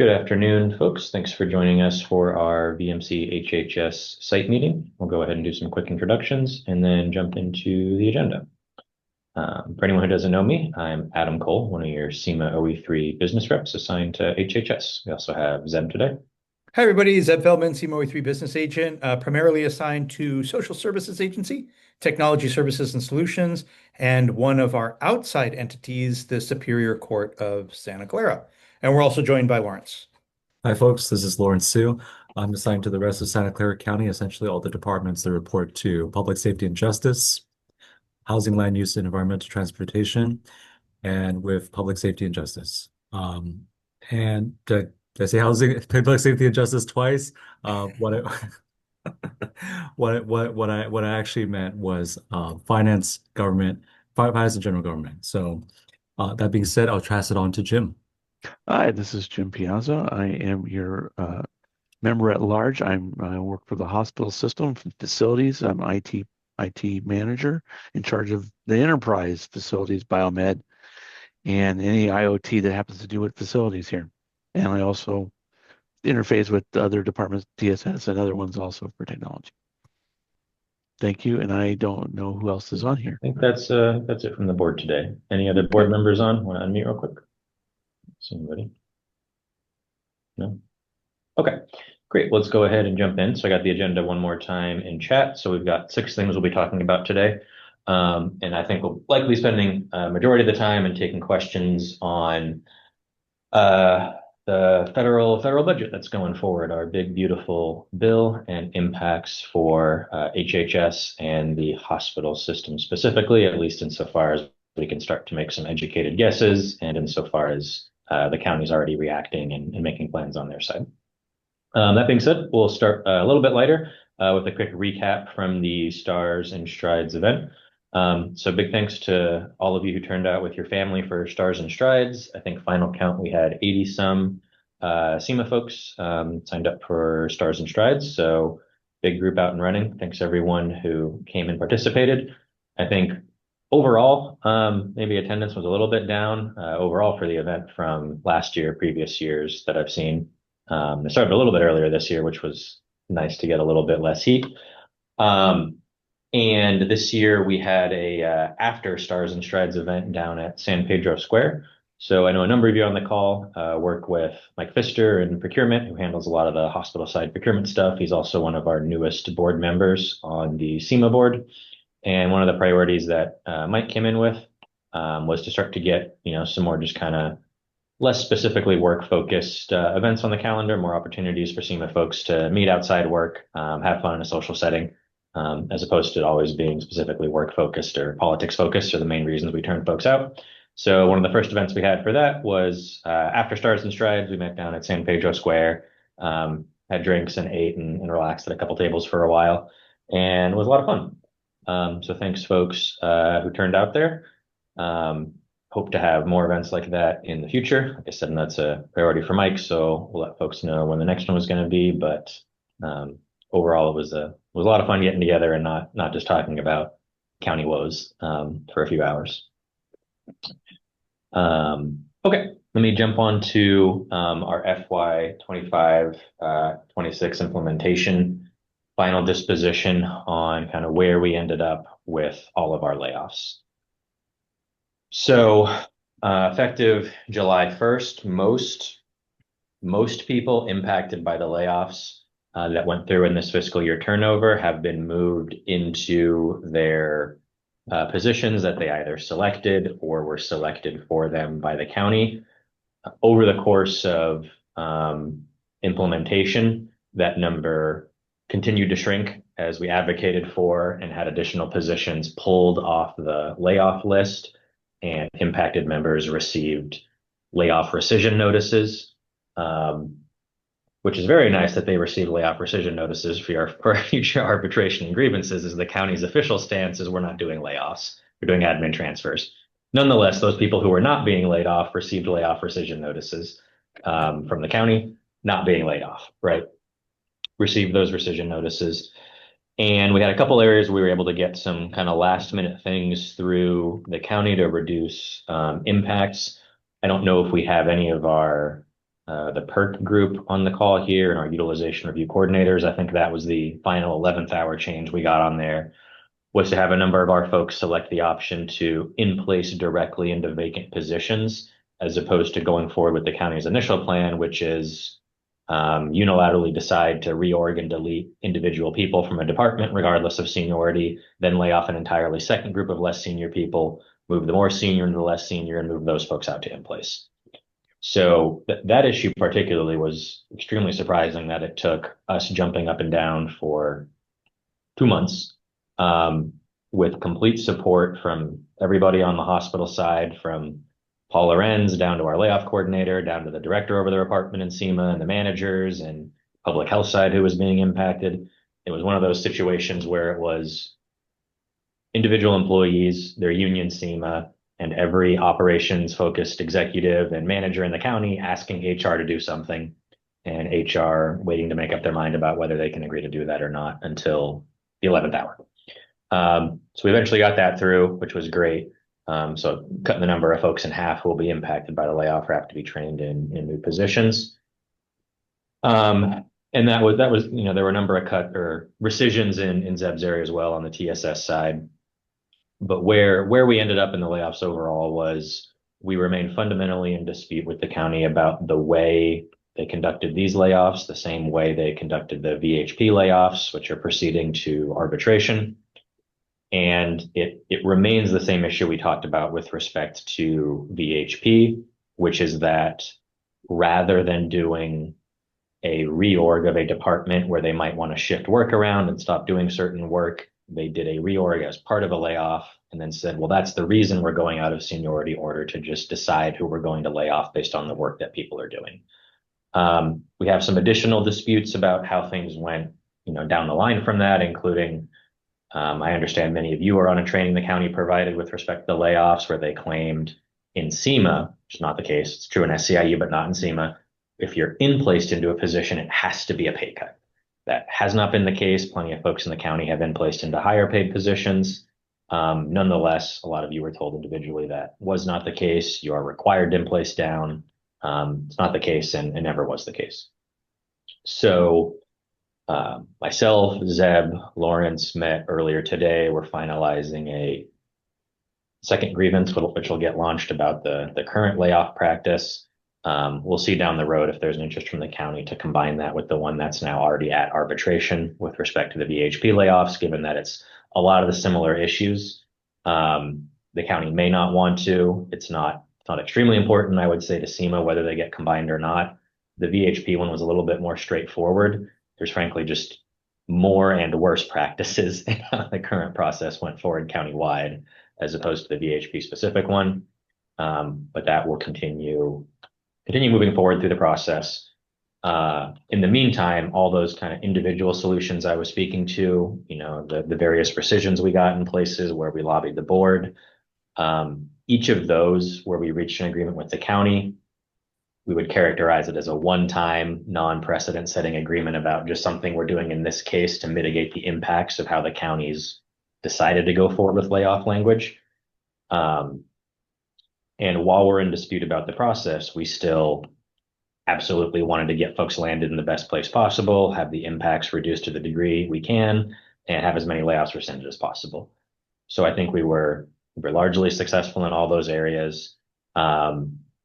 Good afternoon, folks. Thanks for joining us for our VMC HHS site meeting. We'll go ahead and do some quick introductions and then jump into the agenda. For anyone who doesn't know me, I'm Adam Cole, one of your SEMA OE3 business reps assigned to HHS. We also have Zeb today. Hi, everybody. Zeb Feldman, CMOE3 Business Agent, primarily assigned to Social Services Agency, Technology Services and Solutions, and one of our outside entities, the Superior Court of Santa Clara. And we're also joined by Lawrence. Hi, folks. This is Lawrence Sue. I'm assigned to the rest of Santa Clara County, essentially all the departments that report to Public Safety and Justice, Housing, Land Use, and Environmental Transportation, and with Public Safety and Justice. And did I say Housing, Public Safety and Justice twice? What I, what I actually meant was finance, government, finance and general government. So that being said, I'll pass it on to Jim. Hi, this is Jim Piazza. I am your member at large. I work for the hospital system facilities. I'm IT manager in charge of the enterprise facilities, biomed, and any IoT that happens to do with facilities here. And I also interface with the other departments, DSS and other ones also for technology. Thank you. And I don't know who else is on here. I think that's it from the board today. Any other board members on? Want to unmute real quick? See anybody? No? Okay, great. Let's go ahead and jump in. So I got the agenda one more time in chat. So we've got 6 things we'll be talking about today. And I think we'll likely be spending a majority of the time and taking questions on the federal budget that's going forward, our big, beautiful bill and impacts for HHS and the hospital system specifically, at least insofar as we can start to make some educated guesses and insofar as the county's already reacting and making plans on their side. That being said, we'll start a little bit lighter with a quick recap from the Stars and Strides event. So big thanks to all of you who turned out with your family for Stars and Strides. I think final count, we had 80 some SEMA folks signed up for Stars and Strides. So big group out and running. Thanks everyone who came and participated. I think overall, maybe attendance was a little bit down overall for the event from last year, previous years that I've seen. It started a little bit earlier this year, which was nice to get a little bit less heat. And this year we had a after Stars and Strides event down at San Pedro Square. So I know a number of you on the call work with Mike Pfister in procurement, who handles a lot of the hospital side procurement stuff. He's also one of our newest board members on the SEMA board. And one of the priorities that Mike came in with was to start to get, some more just kind of less specifically work-focused events on the calendar, more opportunities for SEMA folks to meet outside work, have fun in a social setting, as opposed to always being specifically work-focused or politics-focused are the main reasons we turn folks out. So one of the first events we had for that was after Stars and Strides. We met down at San Pedro Square, had drinks and ate and relaxed at a couple tables for a while, and it was a lot of fun. So thanks, folks who turned out there. Hope to have more events like that in the future. Like I said, and that's a priority for Mike, so we'll let folks know when the next one was going to be. But overall, it was a lot of fun getting together and not just talking about county woes for a few hours. Okay, let me jump on to our FY 25-26 implementation final disposition on kind of where we ended up with all of our layoffs. So effective July 1st, most people impacted by the layoffs that went through in this fiscal year turnover have been moved into their positions that they either selected or were selected for them by the county. Over the course of implementation, that number continued to shrink as we advocated for and had additional positions pulled off the layoff list, and impacted members received layoff rescission notices, which is very nice that they received layoff rescission notices for future arbitration and grievances, as the county's official stance is we're not doing layoffs, we're doing admin transfers. Nonetheless, those people who were not being laid off received layoff rescission notices from the county, not being laid off, right? Received those rescission notices. And we had a couple areas we were able to get some kind of last minute things through the county to reduce impacts. I don't know if we have any of our the PERT group on the call here and our utilization review coordinators. I think that was the final 11th hour change we got on there, was to have a number of our folks select the option to in place directly into vacant positions, as opposed to going forward with the county's initial plan, which is unilaterally decide to reorg and delete individual people from a department, regardless of seniority, then lay off an entirely second group of less senior people, move the more senior into the less senior, and move those folks out to in place. So that issue particularly was extremely surprising that it took us jumping up and down for 2 months, with complete support from everybody on the hospital side, from Paul Lorenz down to our layoff coordinator, down to the director over the department in SEMA and the managers and public health side who was being impacted. It was one of those situations where it was individual employees, their union SEMA, and every operations focused executive and manager in the county asking HR to do something, and HR waiting to make up their mind about whether they can agree to do that or not until the 11th hour. So we eventually got that through, which was great. So cutting the number of folks in half who will be impacted by the layoff or have to be trained in new positions. And that was, there were a number of cut or rescissions in Zeb's area as well on the TSS side. But where we ended up in the layoffs overall was we remained fundamentally in dispute with the county about the way they conducted these layoffs, the same way they conducted the VHP layoffs, which are proceeding to arbitration. And it remains the same issue we talked about with respect to VHP, which is that rather than doing a reorg of a department where they might want to shift work around and stop doing certain work, they did a reorg as part of a layoff and then said, well, that's the reason we're going out of seniority order, to just decide who we're going to lay off based on the work that people are doing. We have some additional disputes about how things went, down the line from that, including I understand many of you are on a training the county provided with respect to the layoffs where they claimed in SEMA, which is not the case. It's true in SCIU, but not in SEMA. If you're placed into a position, it has to be a pay cut. That has not been the case. Plenty of folks in the county have been placed into higher paid positions. Nonetheless, a lot of you were told individually that was not the case. You are required to place down. It's not the case and never was the case. So myself, Zeb, Lawrence met earlier today. We're finalizing a second grievance, which will get launched about the current layoff practice. We'll see down the road if there's an interest from the county to combine that with the one that's now already at arbitration with respect to the VHP layoffs, given that it's a lot of the similar issues. The county may not want to. It's not extremely important, I would say, to SEMA whether they get combined or not. The VHP one was a little bit more straightforward. There's frankly just more and worse practices in how the current process went forward countywide as opposed to the VHP specific one. But that will continue moving forward through the process. In the meantime, all those kind of individual solutions I was speaking to, the various rescissions we got in places where we lobbied the board, each of those where we reached an agreement with the county, we would characterize it as a one-time, non-precedent setting agreement about just something we're doing in this case to mitigate the impacts of how the counties decided to go forward with layoff language. And while we're in dispute about the process, we still absolutely wanted to get folks landed in the best place possible, have the impacts reduced to the degree we can, and have as many layoffs rescinded as possible. So I think we were largely successful in all those areas.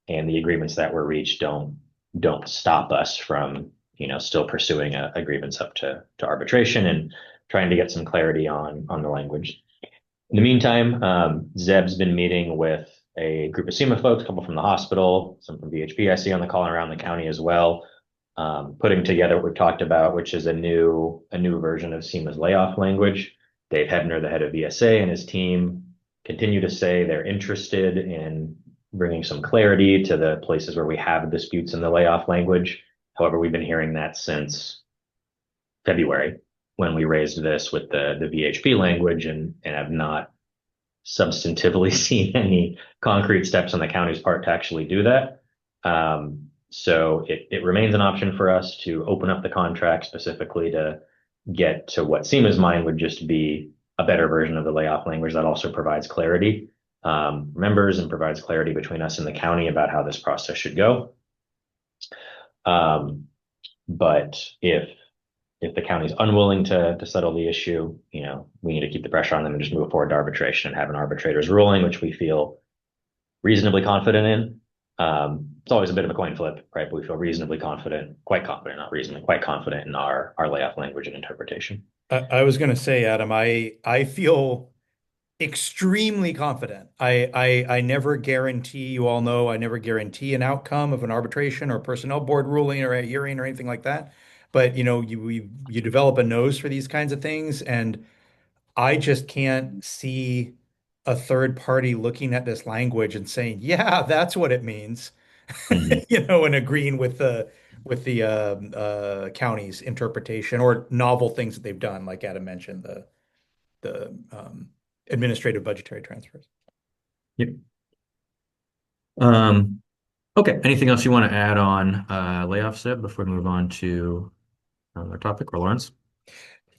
And the agreements that were reached don't stop us from, still pursuing a grievance up to arbitration and trying to get some clarity on the language. In the meantime, Zeb's been meeting with a group of SEMA folks, a couple from the hospital, some from VHP I see on the call and around the county as well, putting together what we've talked about, which is a new version of SEMA's layoff language. Dave Hebner, the head of VSA, and his team continue to say they're interested in bringing some clarity to the places where we have disputes in the layoff language. However, we've been hearing that since February when we raised this with the VHP language and have not substantively seen any concrete steps on the county's part to actually do that. So it remains an option for us to open up the contract specifically to get to what SEMA's mind would just be a better version of the layoff language that also provides clarity members and provides clarity between us and the county about how this process should go. Um, but if the county's unwilling to settle the issue, we need to keep the pressure on them and just move forward to arbitration and have an arbitrator's ruling, which we feel reasonably confident in. It's always a bit of a coin flip, right? But we feel reasonably confident, quite confident, not reasonably, quite confident in our layoff language and interpretation. I was going to say, Adam, I feel extremely confident. I never guarantee, you all know, I never guarantee an outcome of an arbitration or personnel board ruling or a hearing or anything like that. But you develop a nose for these kinds of things, and I just can't see a third party looking at this language and saying, "Yeah, that's what it means," Mhm. and agreeing with the county's interpretation or novel things that they've done, like Adam mentioned, the administrative budgetary transfers. Yep. Um, okay. Anything else you want to add on layoffs, Seb, before we move on to another topic, or Lawrence?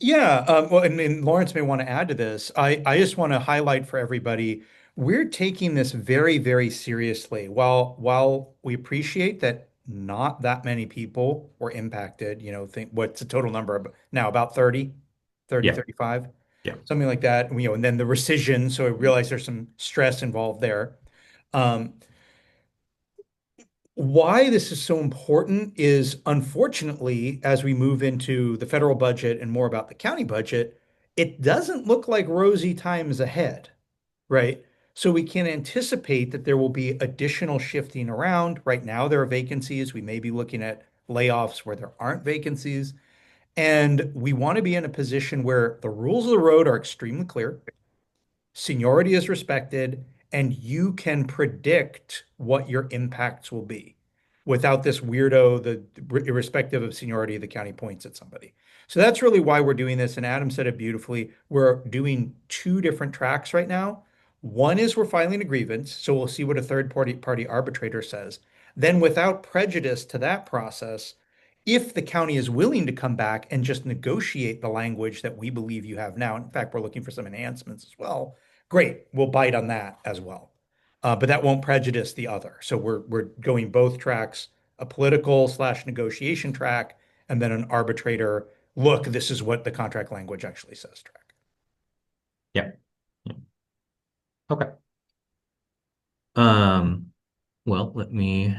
Yeah, well, and Lawrence may want to add to this. I just want to highlight for everybody, we're taking this very, very seriously. While we appreciate that not that many people were impacted, think what's the total number now, about 30, Yeah. 35, Yeah. something like that. And then the rescission, so I realize there's some stress involved there. Um, Why this is so important is, unfortunately, as we move into the federal budget and more about the county budget, it doesn't look like rosy times ahead, right? So we can anticipate that there will be additional shifting around. Right now, there are vacancies. We may be looking at layoffs where there aren't vacancies. And we want to be in a position where the rules of the road are extremely clear, seniority is respected, and you can predict what your impacts will be without this weirdo, irrespective of seniority, the county points at somebody. So that's really why we're doing this. And Adam said it beautifully. We're doing two different tracks right now. One is we're filing a grievance, so we'll see what a third party arbitrator says. Then, without prejudice to that process, if the county is willing to come back and just negotiate the language that we believe you have now, in fact, we're looking for some enhancements as well. Great, we'll bite on that as well. But that won't prejudice the other. So we're going both tracks, a political slash negotiation track, and then an arbitrator. Look, this is what the contract language actually says track. Yeah. Yeah. Okay. Um, well, let me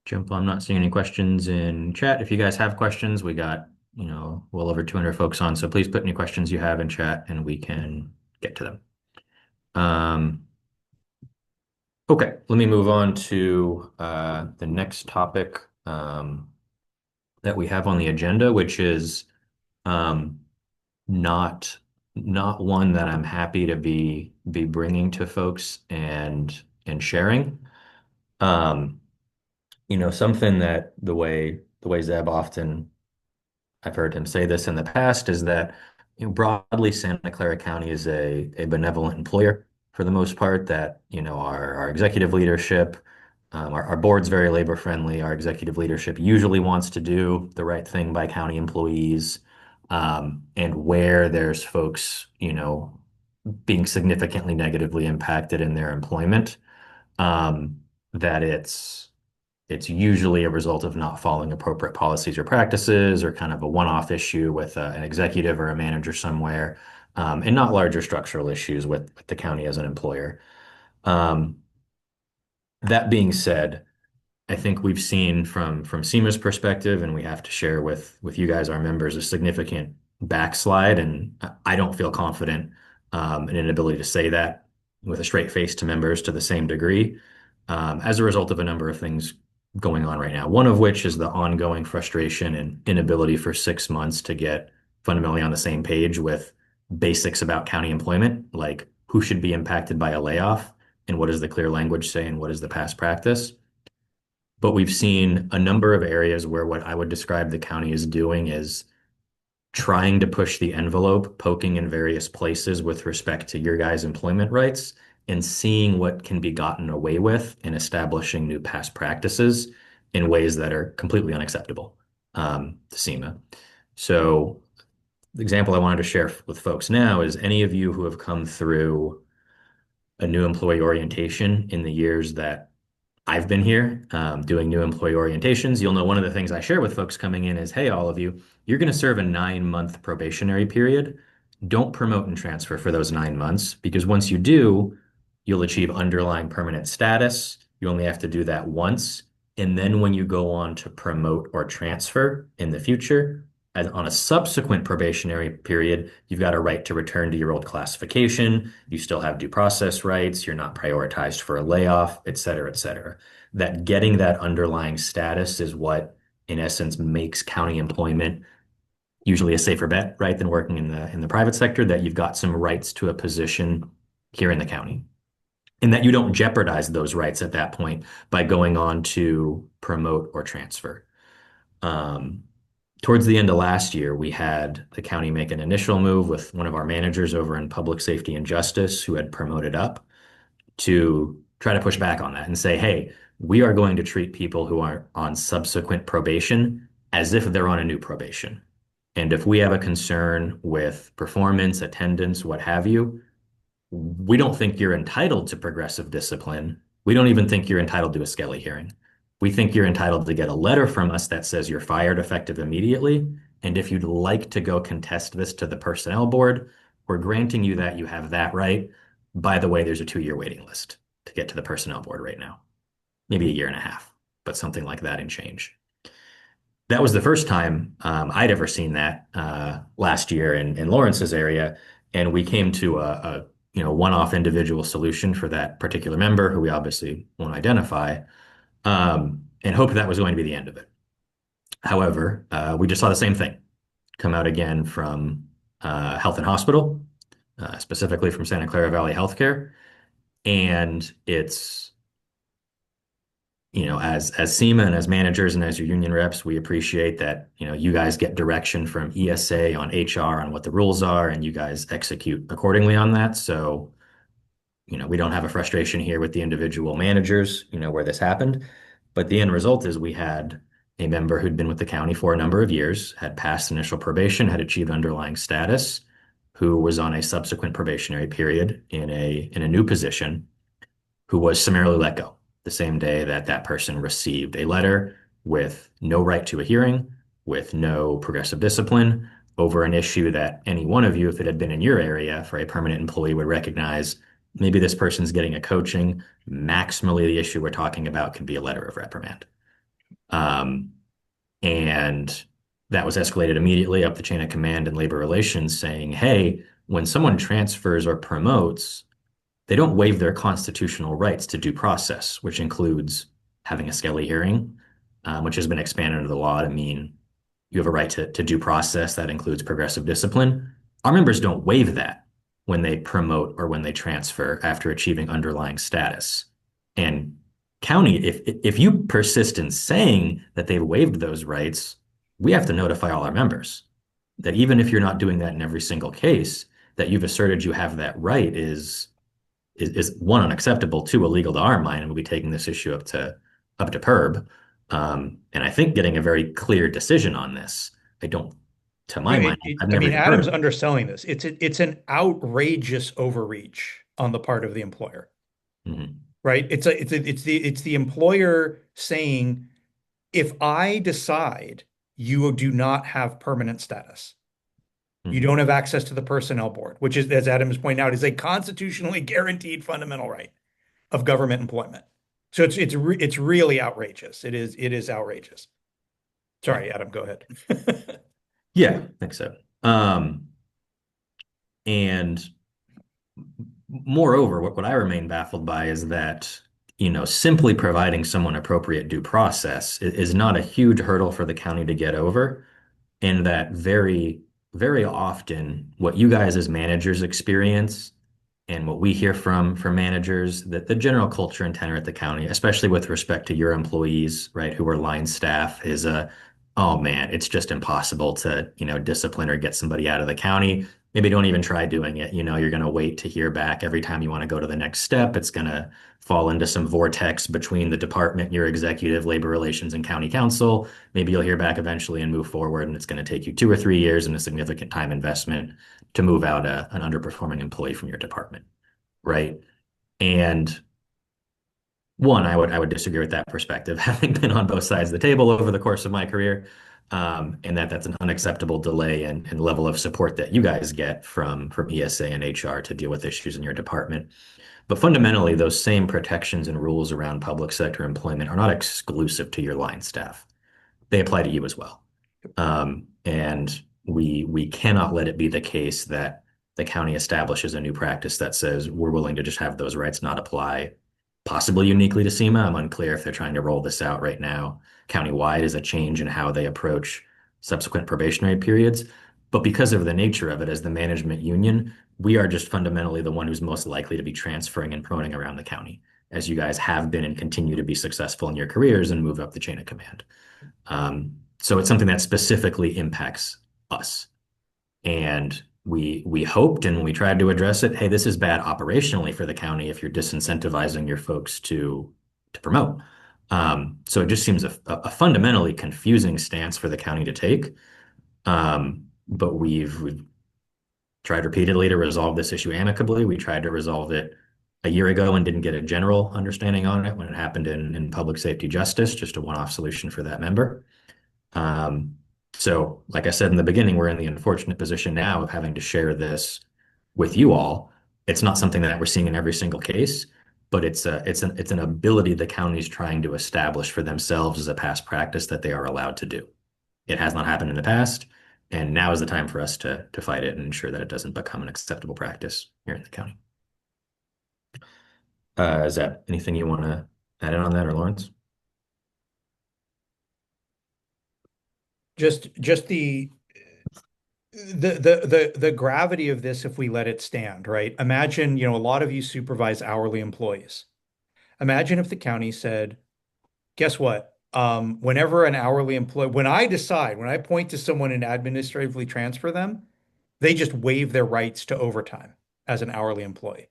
jump on. I'm not seeing any questions in chat. If you guys have questions, we got, well over 200 folks on, so please put any questions you have in chat and we can get to them. Um, okay, let me move on to the next topic that we have on the agenda, which is um, not not one that I'm happy to be bringing to folks and sharing. Um, something that the way Zeb often, I've heard him say this in the past, is that broadly Santa Clara County is a benevolent employer for the most part, that our executive leadership, our board's very labor friendly. Our executive leadership usually wants to do the right thing by county employees. And where there's folks, being significantly negatively impacted in their employment, um, that it's usually a result of not following appropriate policies or practices, or kind of a one-off issue with an executive or a manager somewhere, and not larger structural issues with the county as an employer. Um, that being said, I think we've seen from SEMA's perspective, and we have to share with you guys, our members, a significant backslide, and I don't feel confident in an ability to say that with a straight face to members to the same degree, as a result of a number of things going on right now. One of which is the ongoing frustration and inability for 6 months to get fundamentally on the same page with basics about county employment, like who should be impacted by a layoff, and what does the clear language say, and what is the past practice. But we've seen a number of areas where what I would describe the county is doing is trying to push the envelope, poking in various places with respect to your guys' employment rights, and seeing what can be gotten away with in establishing new past practices in ways that are completely unacceptable to SEMA. So the example I wanted to share with folks now is, any of you who have come through a new employee orientation in the years that I've been here doing new employee orientations. You'll know one of the things I share with folks coming in is, hey, all of you, you're going to serve a 9 month probationary period. Don't promote and transfer for those 9 months because once you do, you'll achieve underlying permanent status. You only have to do that once. And then when you go on to promote or transfer in the future, as on a subsequent probationary period, you've got a right to return to your old classification. You still have due process rights. You're not prioritized for a layoff, et cetera, et cetera. That getting that underlying status is what, in essence, makes county employment usually a safer bet, right, than working in the private sector, that you've got some rights to a position here in the county. And that you don't jeopardize those rights at that point by going on to promote or transfer. Towards the end of last year, we had the county make an initial move with one of our managers over in public safety and justice who had promoted up to try to push back on that and say, hey, we are going to treat people who are on subsequent probation as if they're on a new probation. And if we have a concern with performance, attendance, what have you, we don't think you're entitled to progressive discipline. We don't even think you're entitled to a Skelly hearing. We think you're entitled to get a letter from us that says you're fired effective immediately. And if you'd like to go contest this to the personnel board, we're granting you that you have that right. By the way, there's a 2-year waiting list to get to the personnel board right now. Maybe a year and a half, but something like that and change. That was the first time I'd ever seen that last year in Lawrence's area. And we came to a one-off individual solution for that particular member who we obviously won't identify, and hoped that was going to be the end of it. However, we just saw the same thing come out again from Health and Hospital, specifically from Santa Clara Valley Healthcare. And it's, as SEMA and as managers and as your union reps, we appreciate that, you guys get direction from ESA on HR on what the rules are, and you guys execute accordingly on that. So, we don't have a frustration here with the individual managers, where this happened. But the end result is we had a member who'd been with the county for a number of years, had passed initial probation, had achieved underlying status, who was on a subsequent probationary period in a new position, who was summarily let go the same day that that person received a letter with no right to a hearing, with no progressive discipline over an issue that any one of you, if it had been in your area for a permanent employee, would recognize maybe this person's getting a coaching. Maximally, the issue we're talking about could be a letter of reprimand. And that was escalated immediately up the chain of command in labor relations saying, hey, when someone transfers or promotes, they don't waive their constitutional rights to due process, which includes having a Skelly hearing, which has been expanded into the law to mean you have a right to due process. That includes progressive discipline. Our members don't waive that when they promote or when they transfer after achieving underlying status. And county, if you persist in saying that they've waived those rights, we have to notify all our members that even if you're not doing that in every single case, that you've asserted you have that right is one, unacceptable, two, illegal to our mind, and we'll be taking this issue up to PERB. And I think getting a very clear decision on this. To my mind, I've never even Adam's heard. underselling this. It's an outrageous overreach on the part of the employer, Mhm. right? It's the employer saying, if I decide you do not have permanent status, you Mhm. don't have access to the personnel board, which is, as Adam has pointed out, is a constitutionally guaranteed fundamental right of government employment. So it's really outrageous. It is outrageous. Sorry, Adam, go ahead. Yeah, I think so. And moreover, what I remain baffled by is that, simply providing someone appropriate due process is not a huge hurdle for the county to get over. And that very, very often what you guys as managers experience and what we hear from managers, that the general culture and tenor at the county, especially with respect to your employees, right, who are line staff, is oh man, it's just impossible to, discipline or get somebody out of the county. Maybe don't even try doing it. You're going to wait to hear back every time you want to go to the next step. It's going to fall into some vortex between the department, your executive, labor relations, and county council. Maybe you'll hear back eventually and move forward, and it's going to take you 2 or 3 years and a significant time investment to move out an underperforming employee from your department, right? And One, I would disagree with that perspective, having been on both sides of the table over the course of my career, and that's an unacceptable delay and level of support that you guys get from ESA and HR to deal with issues in your department. But fundamentally, those same protections and rules around public sector employment are not exclusive to your line staff. They apply to you as well. And we cannot let it be the case that the county establishes a new practice that says we're willing to just have those rights not apply, possibly uniquely to SEMA. I'm unclear if they're trying to roll this out right now countywide as a change in how they approach subsequent probationary periods. But because of the nature of it as the management union, we are just fundamentally the one who's most likely to be transferring and promoting around the county, as you guys have been and continue to be successful in your careers and move up the chain of command. So it's something that specifically impacts us. And we hoped and we tried to address it. Hey, this is bad operationally for the county if you're disincentivizing your folks to promote. So it just seems a fundamentally confusing stance for the county to take. But we've tried repeatedly to resolve this issue amicably. We tried to resolve it a year ago and didn't get a general understanding on it when it happened in public safety justice, just a one-off solution for that member. So like I said in the beginning, we're in the unfortunate position now of having to share this with you all. It's not something that we're seeing in every single case, but it's an ability the county's trying to establish for themselves as a past practice that they are allowed to do. It has not happened in the past, and now is the time for us to fight it and ensure that it doesn't become an acceptable practice here in the county. Is that anything you want to add in on that, or Lawrence? Just the gravity of this if we let it stand, right? Imagine, a lot of you supervise hourly employees. Imagine if the county said, guess what? Whenever an hourly employee, when I point to someone and administratively transfer them, they just waive their rights to overtime as an hourly employee.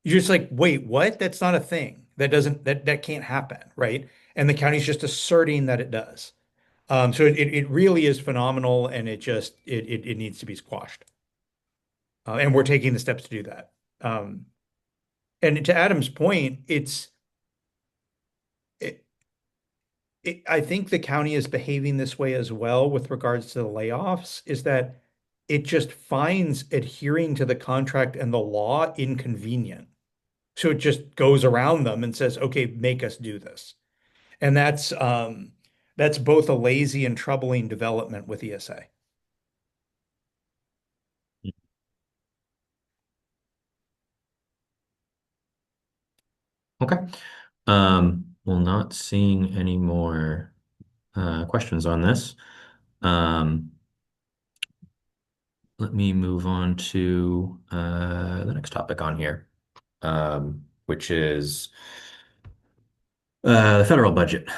You're just like, wait, what? That's not a thing. That can't happen, right? And the county's just asserting that it does. So it really is phenomenal, and it needs to be squashed. And we're taking the steps to do that. And to Adam's point, I think the county is behaving this way as well with regards to the layoffs, is that it just finds adhering to the contract and the law inconvenient. So it just goes around them and says, okay, make us do this. And that's both a lazy and troubling development with ESA. Okay. Well, not seeing any more questions on this. Let me move on to the next topic on here, which is the federal budget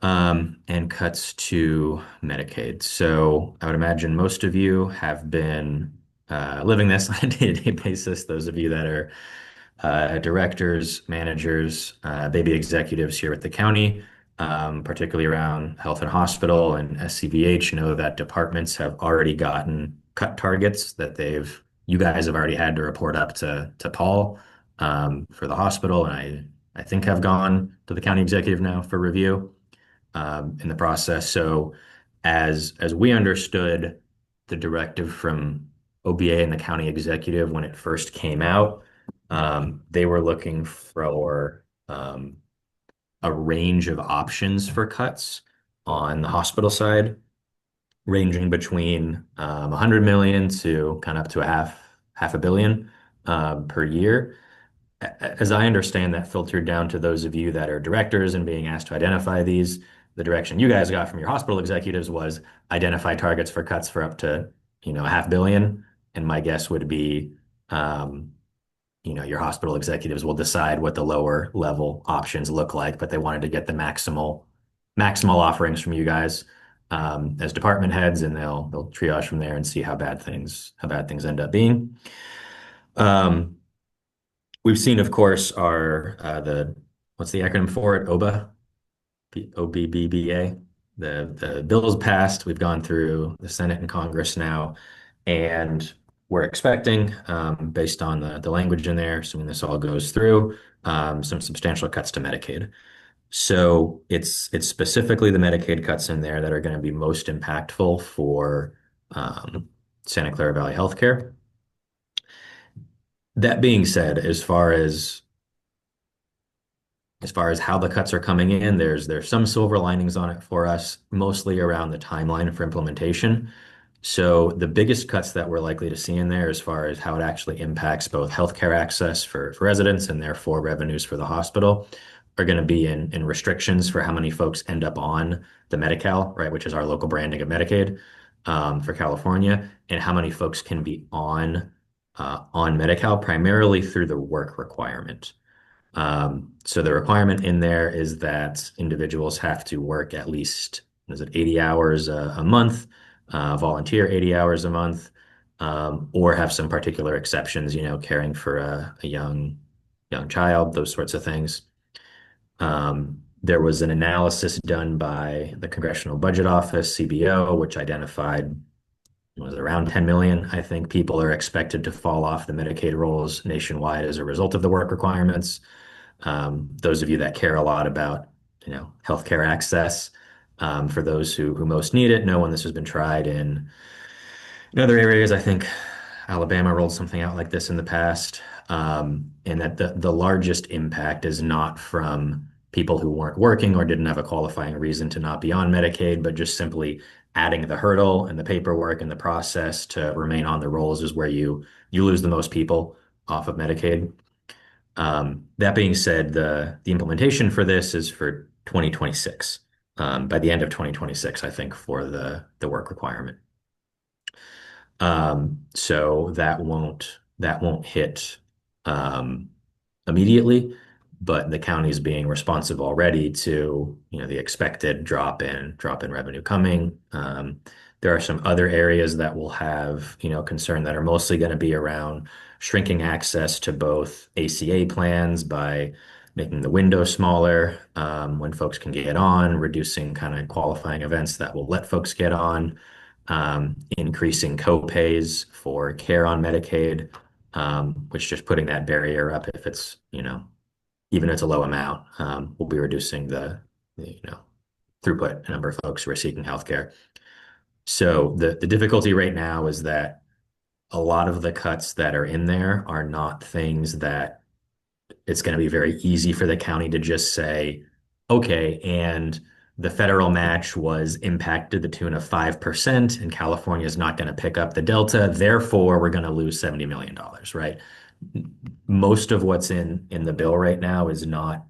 and cuts to Medicaid. So I would imagine most of you have been living this on a day-to-day basis. Those of you that are directors, managers, baby executives here at the county, particularly around health and hospital and SCVH, know that departments have already gotten cut targets that you guys have already had to report up to Paul for the hospital, and I think have gone to the county executive now for review in the process. So as we understood the directive from OBA and the county executive when it first came out, they were looking for a range of options for cuts on the hospital side, ranging between 100 million to kind of up to half a billion per year. As I understand that filtered down to those of you that are directors and being asked to identify these, the direction you guys got from your hospital executives was identify targets for cuts for up to, a half billion. And my guess would be, your hospital executives will decide what the lower level options look like, but they wanted to get the maximal offerings from you guys as department heads, and they'll triage from there and see how bad things end up being. We've seen, of course, what's the acronym for it? OBA, OBBBA. The bill's passed. We've gone through the Senate and Congress now, and we're expecting, based on the language in there, assuming this all goes through, some substantial cuts to Medicaid. So it's specifically the Medicaid cuts in there that are going to be most impactful for um, Santa Clara Valley Healthcare. That being said, as far as how the cuts are coming in, there's some silver linings on it for us, mostly around the timeline for implementation. So the biggest cuts that we're likely to see in there, as far as how it actually impacts both healthcare access for residents and therefore revenues for the hospital, are going to be in restrictions for how many folks end up on the Medi-Cal, right, which is our local branding of Medicaid for California, and how many folks can be on Medi-Cal primarily through the work requirement. So the requirement in there is that individuals have to work at least, is it 80 hours a month, volunteer 80 hours a month, or have some particular exceptions, caring for a young child, those sorts of things. There was an analysis done by the Congressional Budget Office, CBO, which identified was it around 10 million, I think, people are expected to fall off the Medicaid rolls nationwide as a result of the work requirements. Those of you that care a lot about, healthcare access, for those who most need it, know when this has been tried in other areas. I think Alabama rolled something out like this in the past, and that the largest impact is not from people who weren't working or didn't have a qualifying reason to not be on Medicaid, but just simply adding the hurdle and the paperwork and the process to remain on the rolls is where you lose the most people off of Medicaid. That being said, the implementation for this is for 2026. By the end of 2026, I think, for the work requirement. So that won't hit um, immediately, but the county is being responsive already to, the expected drop in revenue coming. There are some other areas that will have, concern that are mostly going to be around shrinking access to both ACA plans by making the window smaller, when folks can get on, reducing kind of qualifying events that will let folks get on, increasing co-pays for care on Medicaid, which just putting that barrier up if it's, even if it's a low amount, will be reducing the throughput, number of folks who are seeking healthcare. So the difficulty right now is that a lot of the cuts that are in there are not things that it's going to be very easy for the county to just say, okay, and the federal match was impacted to the tune of 5%, and California is not going to pick up the delta. Therefore, we're going to lose $70 million, right? Most of what's in the bill right now is not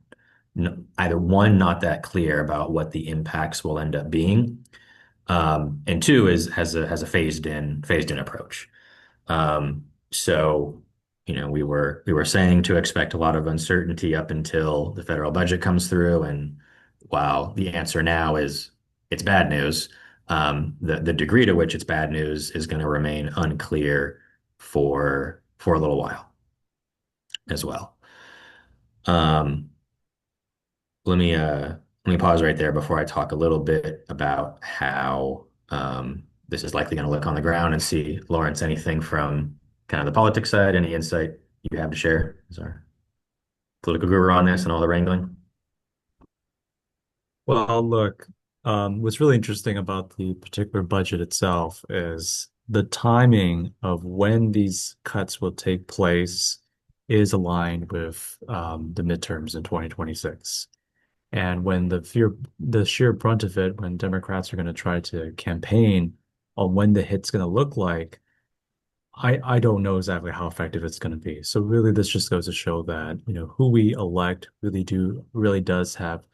either one, not that clear about what the impacts will end up being, and two is has a phased in approach. So, we were saying to expect a lot of uncertainty up until the federal budget comes through, and while the answer now is it's bad news, the degree to which it's bad news is going to remain unclear for a little while as well. Um, let me pause right there before I talk a little bit about how this is likely going to look on the ground, and see, Lawrence, anything from kind of the politics side, any insight you have to share as our political guru on this and all the wrangling? Well, look, what's really interesting about the particular budget itself is the timing of when these cuts will take place is aligned with the midterms in 2026. And when the sheer brunt of it, when Democrats are going to try to campaign on when the hit's going to look like, I don't know exactly how effective it's going to be. So really, this just goes to show that, who we elect really does have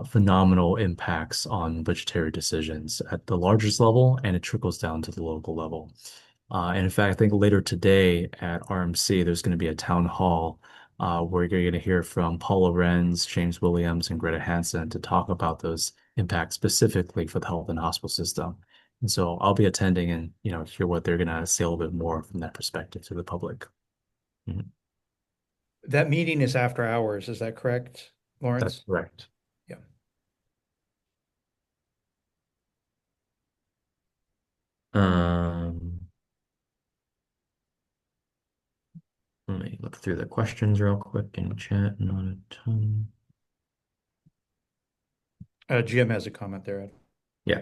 phenomenal impacts on budgetary decisions at the largest level, and it trickles down to the local level. And in fact, I think later today at RMC, there's going to be a town hall where you're going to hear from Paula Renz, James Williams, and Greta Hansen to talk about those impacts specifically for the health and hospital system. And so I'll be attending and, hear what they're going to say a little bit more from that perspective to the public. Mhm. That meeting is after hours. Is that correct, That's Lawrence? correct. Yeah. Um, Let me look through the questions real quick in chat. Not a ton. GM has a comment there, Ed. Yeah.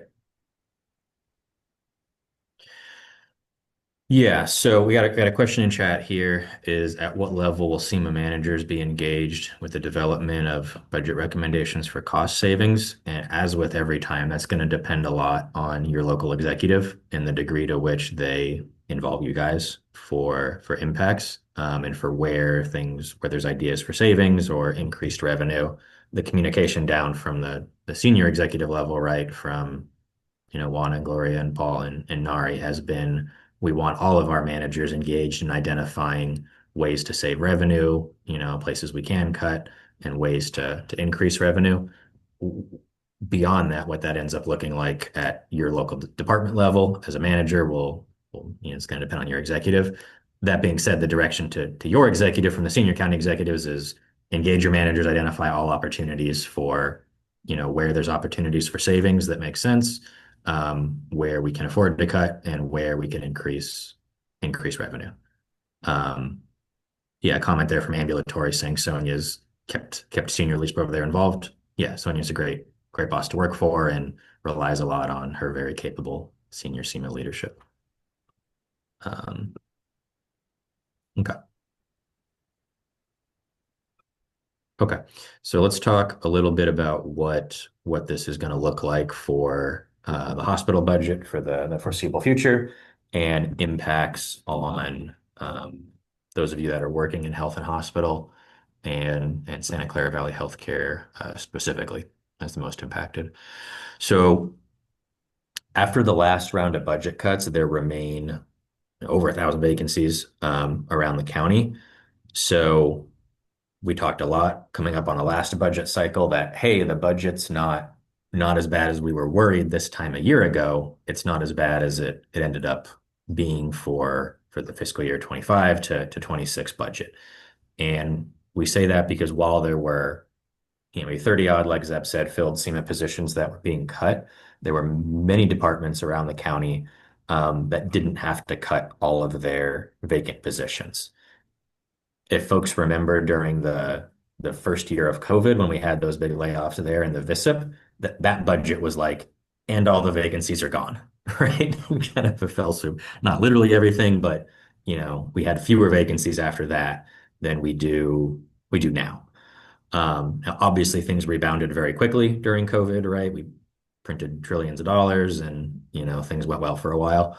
Yeah, so we got a question in chat here is at what level will SEMA managers be engaged with the development of budget recommendations for cost savings? And as with every time, that's going to depend a lot on your local executive and the degree to which they involve you guys for impacts and for where there's ideas for savings or increased revenue. The communication down from the senior executive level, right, from Juan and Gloria and Paul and Nari has been we want all of our managers engaged in identifying ways to save revenue, places we can cut and ways to increase revenue. Beyond that, what that ends up looking like at your local department level as a manager it's going to depend on your executive. That being said, the direction to your executive from the senior county executives is engage your managers, identify all opportunities for, where there's opportunities for savings that make sense, where we can afford to cut and where we can increase revenue. Yeah, a comment there from ambulatory saying Sonia's kept senior leads over there involved. Yeah, Sonia's a great boss to work for and relies a lot on her very capable senior SEMA leadership. Okay. Okay, so let's talk a little bit about what this is going to look like for the hospital budget for the foreseeable future and impacts on those of you that are working in health and hospital and Santa Clara Valley Healthcare specifically as the most impacted. So after the last round of budget cuts, there remain over 1,000 vacancies around the county. So we talked a lot coming up on the last budget cycle that, hey, the budget's not as bad as we were worried this time a year ago. It's not as bad as it ended up being for the fiscal year 25 to 26 budget. And we say that because while there were 30 odd, like Zeb said, filled SEMA positions that were being cut, there were many departments around the county that didn't have to cut all of their vacant positions. If folks remember during the first year of COVID when we had those big layoffs there in the VSIP, that budget was like, and all the vacancies are gone, right? Kind of a fell swoop. Not literally everything, but we had fewer vacancies after that than we do now. Now, obviously, things rebounded very quickly during COVID, right? We printed trillions of dollars, and things went well for a while.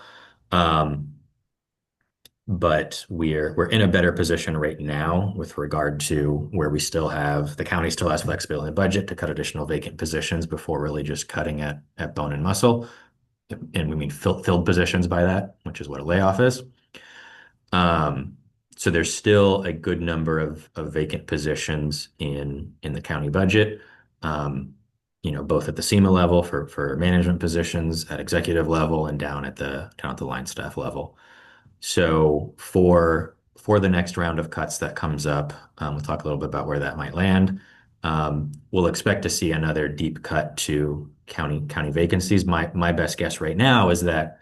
But we're in a better position right now with regard to where the county still has flexibility in the budget to cut additional vacant positions before really just cutting at bone and muscle. And we mean filled positions by that, which is what a layoff is. So there's still a good number of vacant positions in the county budget, both at the SEMA level for management positions, at executive level, and down at the line staff level. So for the next round of cuts that comes up, we'll talk a little bit about where that might land. We'll expect to see another deep cut to county vacancies. My best guess right now is that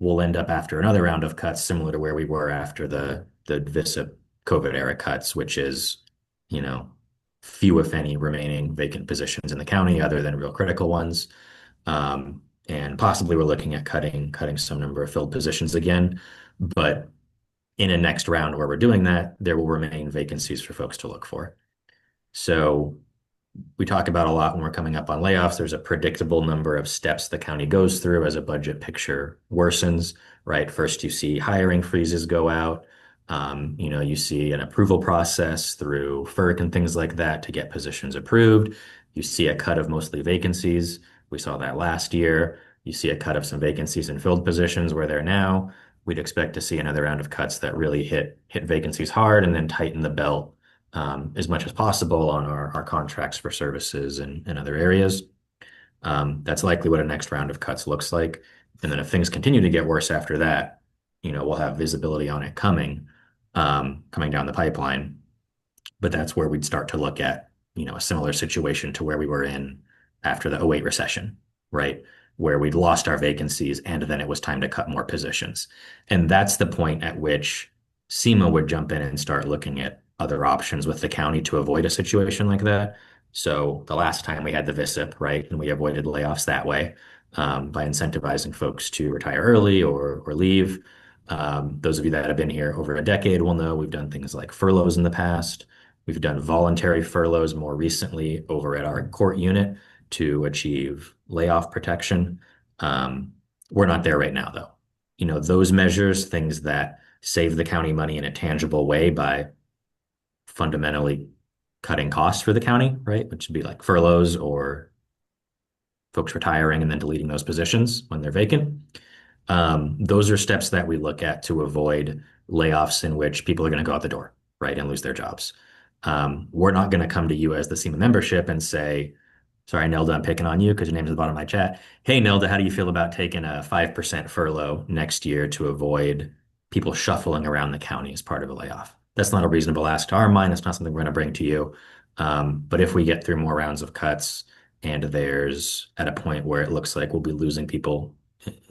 we'll end up after another round of cuts similar to where we were after the VISA COVID era cuts, which is, few if any remaining vacant positions in the county other than real critical ones. And possibly we're looking at cutting some number of filled positions again. But in a next round where we're doing that, there will remain vacancies for folks to look for. So we talk about a lot when we're coming up on layoffs. There's a predictable number of steps the county goes through as a budget picture worsens, right? First, you see hiring freezes go out. You see an approval process through FERC and things like that to get positions approved. You see a cut of mostly vacancies. We saw that last year. You see a cut of some vacancies in filled positions where they're now. We'd expect to see another round of cuts that really hit vacancies hard and then tighten the belt as much as possible on our contracts for services and other areas. That's likely what a next round of cuts looks like. And then if things continue to get worse after that, we'll have visibility on it coming down the pipeline. But that's where we'd start to look at, a similar situation to where we were in after the '08 recession, right? Where we'd lost our vacancies and then it was time to cut more positions. And that's the point at which SEMA would jump in and start looking at other options with the county to avoid a situation like that. So the last time we had the VISIP, right, and we avoided layoffs that way by incentivizing folks to retire early or leave. Those of you that have been here over a decade will know we've done things like furloughs in the past. We've done voluntary furloughs more recently over at our court unit to achieve layoff protection. Um, we're not there right now, though. Those measures, things that save the county money in a tangible way by fundamentally cutting costs for the county, right? Which would be like furloughs or folks retiring and then deleting those positions when they're vacant. Those are steps that we look at to avoid layoffs in which people are going to go out the door, right, and lose their jobs. We're not going to come to you as the SEMA membership and say, sorry, Nelda, I'm picking on you because your name's at the bottom of my chat. Hey, Nelda, how do you feel about taking a 5% furlough next year to avoid people shuffling around the county as part of a layoff? That's not a reasonable ask to our mind. It's not something we're going to bring to you. But if we get through more rounds of cuts and there's at a point where it looks like we'll be losing people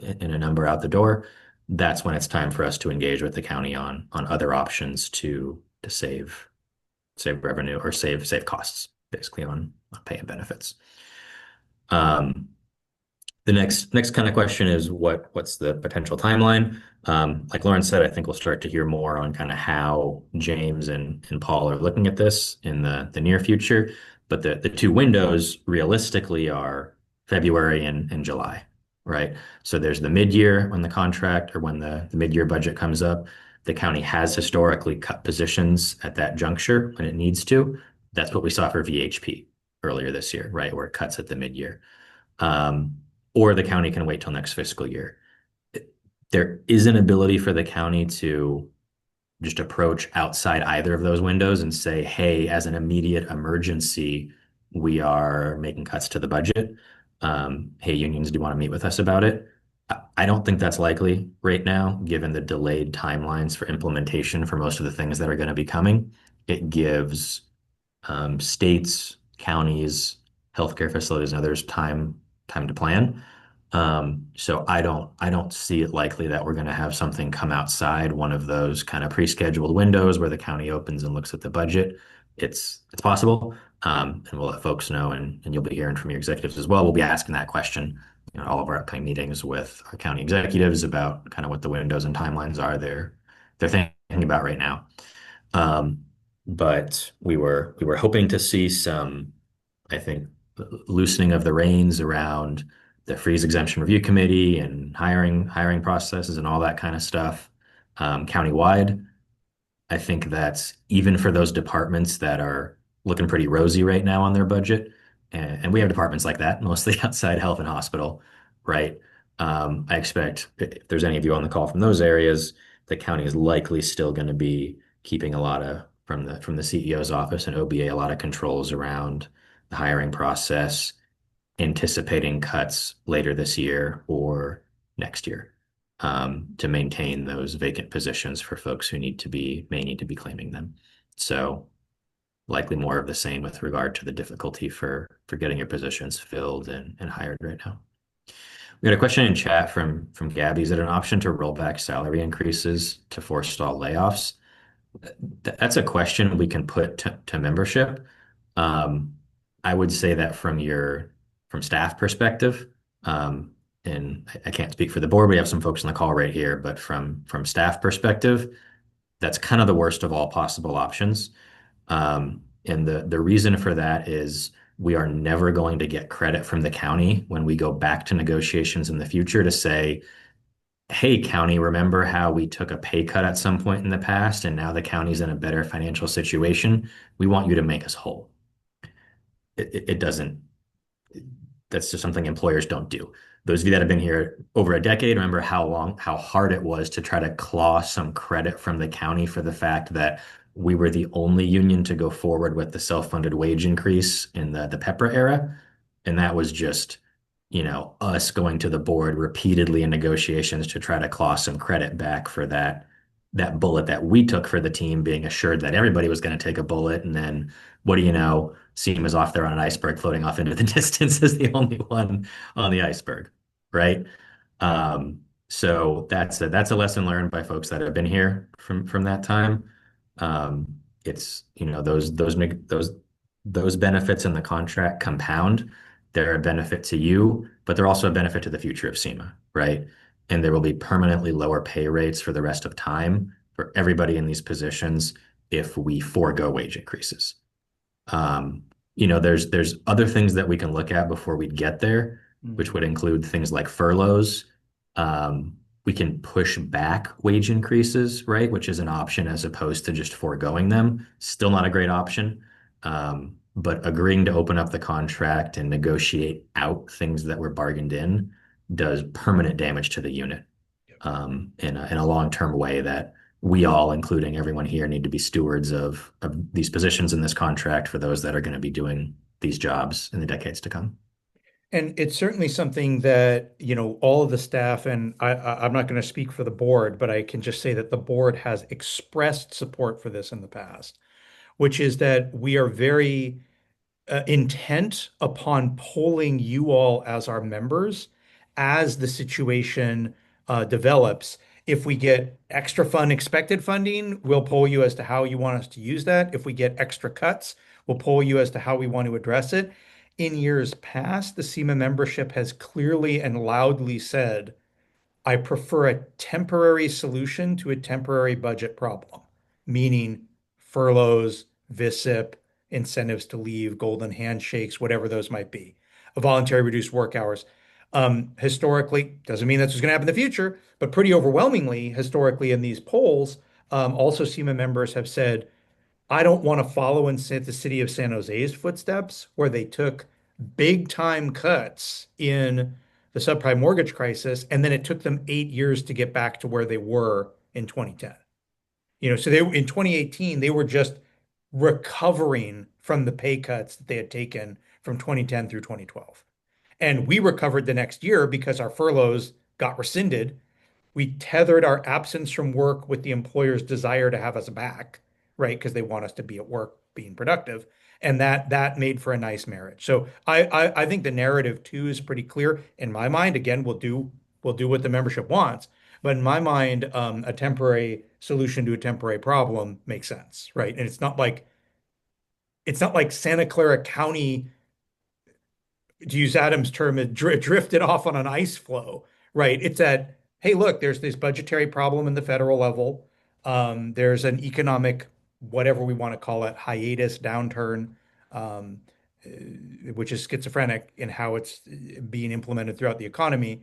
in a number out the door, that's when it's time for us to engage with the county on other options to save revenue or save costs, basically on pay and benefits. The next kind of question is what's the potential timeline? Like Lauren said, I think we'll start to hear more on kind of how James and Paul are looking at this in the near future. But the two windows realistically are February and July, right? So there's the mid-year when the contract or when the mid-year budget comes up. The county has historically cut positions at that juncture when it needs to. That's what we saw for VHP earlier this year, right? Where it cuts at the mid-year. Or the county can wait till next fiscal year. There is an ability for the county to just approach outside either of those windows and say, hey, as an immediate emergency, we are making cuts to the budget. Hey, unions, do you want to meet with us about it? I don't think that's likely right now, given the delayed timelines for implementation for most of the things that are going to be coming. It gives states, counties, healthcare facilities, and others time to plan. So I don't see it likely that we're going to have something come outside one of those kind of pre-scheduled windows where the county opens and looks at the budget. It's possible, and we'll let folks know, and you'll be hearing from your executives as well. We'll be asking that question in all of our upcoming meetings with our county executives about kind of what the windows and timelines are they're thinking about right now. But we were hoping to see some, I think, loosening of the reins around the freeze exemption review committee and hiring processes and all that kind of stuff countywide. I think that's even for those departments that are looking pretty rosy right now on their budget, and we have departments like that, mostly outside health and hospital, right? I expect if there's any of you on the call from those areas, the county is likely still going to be keeping a lot of from the CEO's office and OBA a lot of controls around the hiring process, anticipating cuts later this year or next year to maintain those vacant positions for folks who may need to be claiming them. So likely more of the same with regard to the difficulty for getting your positions filled and hired right now. We got a question in chat from Gabby. Is it an option to roll back salary increases to forestall layoffs? That's a question we can put to membership. I would say that from staff perspective, and I can't speak for the board. We have some folks on the call right here, but from staff perspective, that's kind of the worst of all possible options. And the reason for that is we are never going to get credit from the county when we go back to negotiations in the future to say, hey, county, remember how we took a pay cut at some point in the past and now the county's in a better financial situation? We want you to make us whole. It doesn't, that's just something employers don't do. Those of you that have been here over a decade, remember how hard it was to try to claw some credit from the county for the fact that we were the only union to go forward with the self-funded wage increase in the PEPRA era. And that was just, us going to the board repeatedly in negotiations to try to claw some credit back for that bullet that we took for the team, being assured that everybody was going to take a bullet. And then what do you know? Seema's off there on an iceberg floating off into the distance as the only one on the iceberg, right? So that's a lesson learned by folks that have been here from that time. It's those benefits in the contract compound. They're a benefit to you, but they're also a benefit to the future of SEMA, right? And there will be permanently lower pay rates for the rest of time for everybody in these positions if we forego wage increases. Um, there's other things that we can look at before we get there, which would include things like furloughs. We can push back wage increases, right? Which is an option as opposed to just foregoing them. Still not a great option. But agreeing to open up the contract and negotiate out things that were bargained in does permanent damage to the unit, in a long-term way that we all, including everyone here, need to be stewards of these positions in this contract for those that are going to be doing these jobs in the decades to come. And it's certainly something that, all of the staff, and I'm not going to speak for the board, but I can just say that the board has expressed support for this in the past, which is that we are very intent upon polling you all as our members as the situation develops. If we get extra fund expected funding, we'll poll you as to how you want us to use that. If we get extra cuts, we'll poll you as to how we want to address it. In years past, the SEMA membership has clearly and loudly said, I prefer a temporary solution to a temporary budget problem, meaning furloughs, VSIP, incentives to leave, golden handshakes, whatever those might be, a voluntary reduced work hours. Historically, doesn't mean that's what's going to happen in the future, but pretty overwhelmingly, historically, in these polls, also SEMA members have said, I don't want to follow in the city of San Jose's footsteps, where they took big time cuts in the subprime mortgage crisis, and then it took them 8 years to get back to where they were in 2010. So they in 2018 they were just recovering from the pay cuts that they had taken from 2010 through 2012. And we recovered the next year because our furloughs got rescinded. We tethered our absence from work with the employer's desire to have us back, right? Because they want us to be at work being productive. And that made for a nice marriage. So I think the narrative too is pretty clear in my mind. Again, we'll do what the membership wants. But in my mind, a temporary solution to a temporary problem makes sense, right? And it's not like Santa Clara County, to use Adam's term, it drifted off on an ice flow, right? It's that, hey, look, there's this budgetary problem in the federal level. There's an economic, whatever we want to call it, hiatus, downturn, um, which is schizophrenic in how it's being implemented throughout the economy.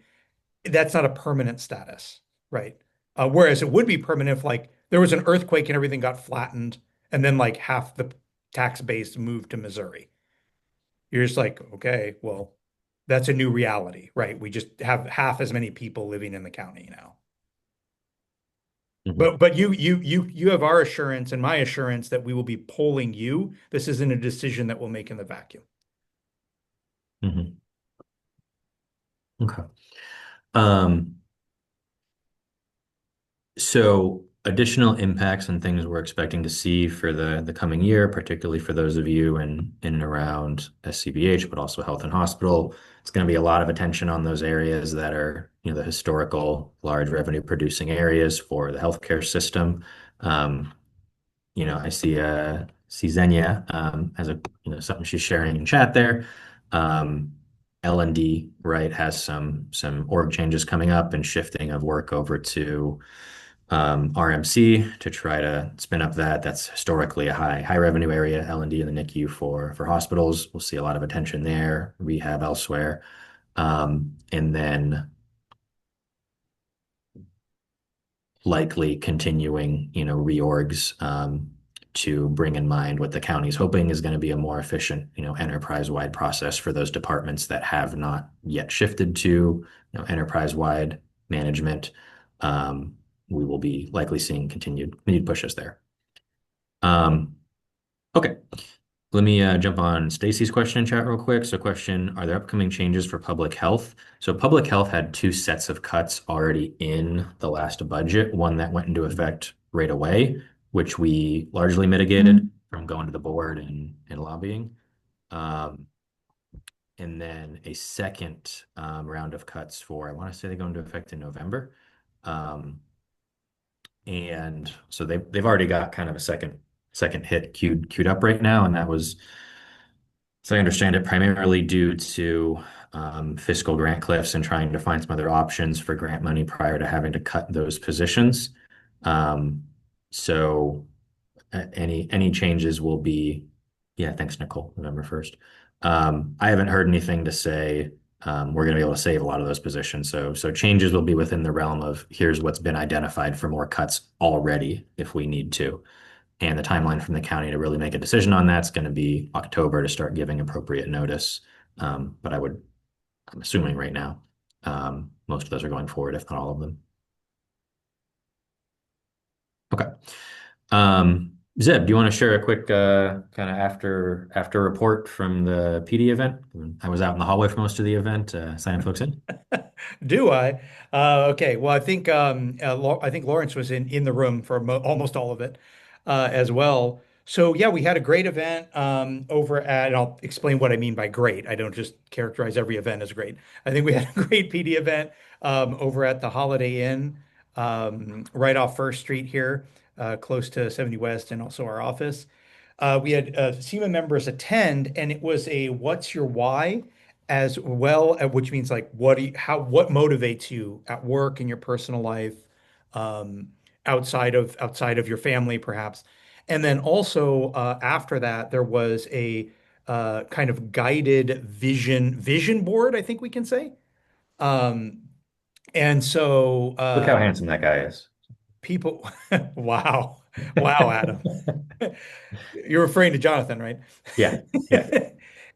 That's not a permanent status, right? Whereas it would be permanent if, like, there was an earthquake and everything got flattened, and then like half the tax base moved to Missouri. You're just like, okay, well, that's a new reality, right? We just have half as many people living in the county now. Mhm. But you have our assurance and my assurance that we will be polling you. This isn't a decision that we'll make in the vacuum. Mhm. Okay. Um, So additional impacts and things we're expecting to see for the coming year, particularly for those of you in and around SCBH, but also health and hospital. It's going to be a lot of attention on those areas that are, the historical large revenue producing areas for the healthcare system. Um, I see Xenia as a something she's sharing in chat there. L&D, right, has some org changes coming up and shifting of work over to RMC to try to spin up that. That's historically a high revenue area, L&D and the NICU for hospitals. We'll see a lot of attention there, rehab elsewhere. And then likely continuing, reorgs to bring in mind what the county's hoping is going to be a more efficient, enterprise-wide process for those departments that have not yet shifted to, enterprise-wide management. We will be likely seeing continued pushes there. Okay, let me jump on Stacy's question in chat real quick. So question, are there upcoming changes for public health? So public health had two sets of cuts already in the last budget, one that went into effect right away, which we largely mitigated from going to the board and lobbying. and then a second round of cuts for, I want to say they go into effect in November. And so they've already got kind of a second hit queued up right now, and that was, so I understand it, primarily due to fiscal grant cliffs and trying to find some other options for grant money prior to having to cut those positions. Um, so any changes will be, yeah, thanks, Nicole, November 1st. I haven't heard anything to say we're going to be able to save a lot of those positions. So changes will be within the realm of here's what's been identified for more cuts already if we need to. And the timeline from the county to really make a decision on that's going to be October to start giving appropriate notice. But I'm assuming right now, most of those are going forward, if not all of them. Okay. Zeb, do you want to share a quick kind of after report from the PD event? I was out in the hallway for most of the event, signing folks in. Do I? Okay. Well, I think Lawrence was in the room for mo almost all of it as well. So yeah, we had a great event over at, and I'll explain what I mean by great. I don't just characterize every event as great. I think we had a great PD event over at the Holiday Inn right off First Street here, close to 70 West, and also our office. We had SEMA members attend, and it was a "What's your why?" as well, which means like what motivates you at work in your personal life, um, outside of your family, perhaps. And then also after that, there was a kind of guided vision board, I think we can say. Um, and so Look how handsome that guy is. people, wow, wow, Adam. You're referring to Jonathan, right? Yeah, yeah.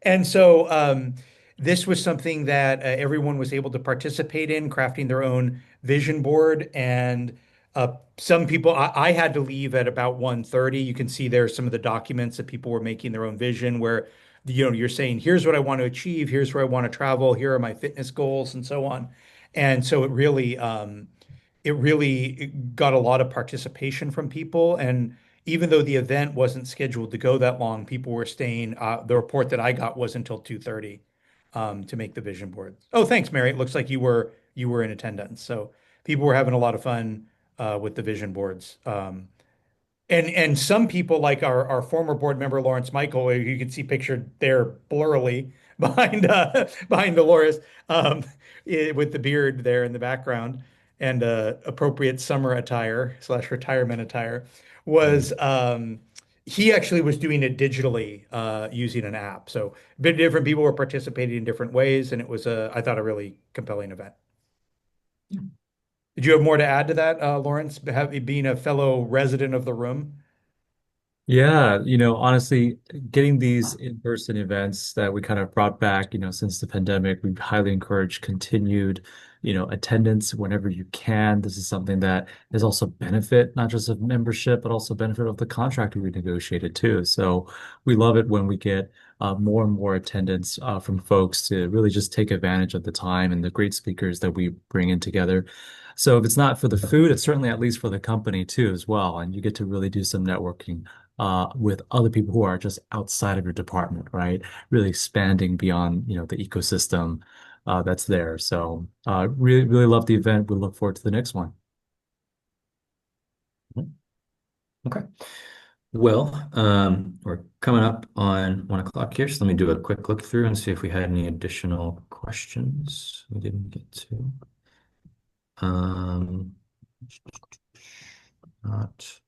And so this was something that everyone was able to participate in, crafting their own vision board. And some people, I had to leave at about 1:30. You can see there some of the documents that people were making their own vision where, you're saying, here's what I want to achieve, here's where I want to travel, here are my fitness goals, and so on. And so it really got a lot of participation from people. And even though the event wasn't scheduled to go that long, people were staying. The report that I got was until 2:30 to make the vision board. Oh, thanks, Mary. It looks like you were in attendance. So people were having a lot of fun with the vision boards. And some people like our former board member Lawrence Michael, you can see pictured there blurrily behind Dolores, with the beard there in the background and appropriate summer attire slash retirement attire, was he actually was doing it digitally using an app. So a bit different people were participating in different ways, and it was I thought a really compelling event. Did you have more to add to that, Lawrence, being a fellow resident of the room? Yeah, honestly, getting these in-person events that we kind of brought back, since the pandemic, we highly encourage continued, attendance whenever you can. This is something that is also benefit, not just of membership, but also benefit of the contract we negotiated too. So we love it when we get more and more attendance from folks to really just take advantage of the time and the great speakers that we bring in together. So if it's not for the food, it's certainly at least for the company too, as well. And you get to really do some networking with other people who are just outside of your department, right? Really expanding beyond, the ecosystem that's there. So really, really love the event. We look forward to the next one. Okay. Well, we're coming up on 1 o'clock here, so let me do a quick look through and see if we had any additional questions we didn't get to. Um, not,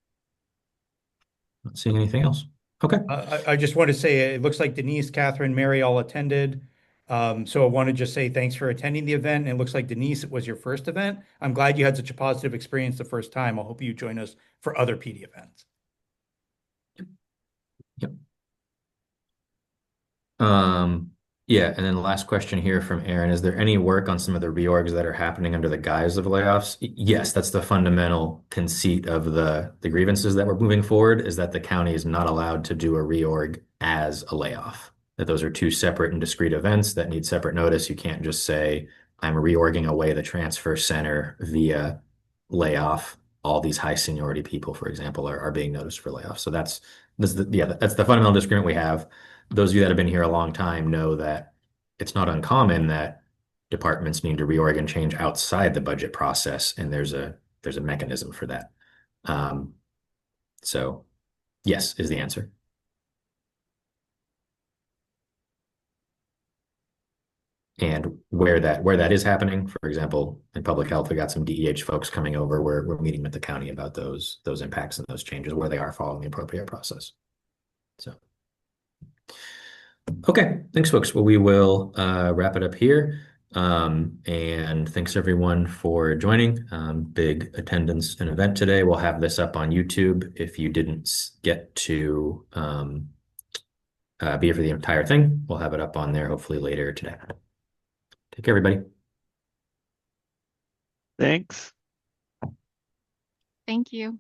not seeing anything else. Okay. I just want to say it looks like Denise, Catherine, Mary all attended. So I want to just say thanks for attending the event. And it looks like Denise, it was your first event. I'm glad you had such a positive experience the first time. I hope you join us for other PD events. Yep. Yeah, and then the last question here from Aaron, is there any work on some of the reorgs that are happening under the guise of layoffs? Yes, that's the fundamental conceit of the grievances that we're moving forward, is that the county is not allowed to do a reorg as a layoff. That those are two separate and discrete events that need separate notice. You can't just say, I'm reorging away the transfer center via layoff. All these high seniority people, for example, are being noticed for layoffs. So that's the fundamental disagreement we have. Those of you that have been here a long time know that it's not uncommon that departments need to reorg and change outside the budget process, and there's a mechanism for that. So yes is the answer. And where that is happening, for example, in public health, we got some DEH folks coming over. We're meeting with the county about those impacts and those changes where they are following the appropriate process. So, okay, thanks, folks. Well, we will wrap it up here. And thanks everyone for joining. Big attendance and event today. We'll have this up on YouTube if you didn't get to be here for the entire thing. We'll have it up on there hopefully later today. Take care, everybody. Thanks. Thank you.